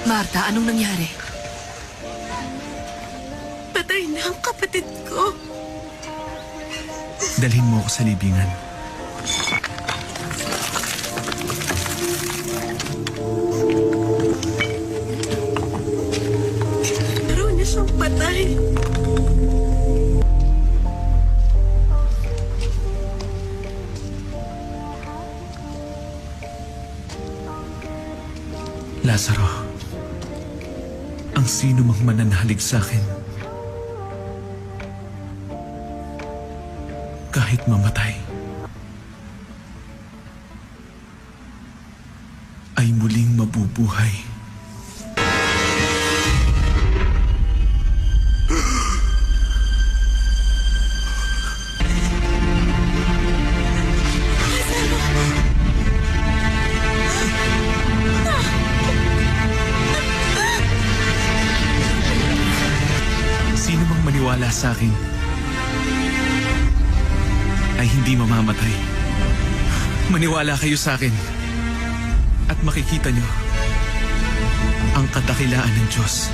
Marta, anong nangyari? Patay na ang kapatid ko. Dalhin mo ako sa libingan. Pero niya siyang patay. Lazaro, ang sino mang mananalig sa akin, kahit mamatay, ay muling mabubuhay. Sino mang maniwala sa akin ay hindi mamamatay. Maniwala kayo sa akin at makikita nyo ang kadakilaan ng Diyos.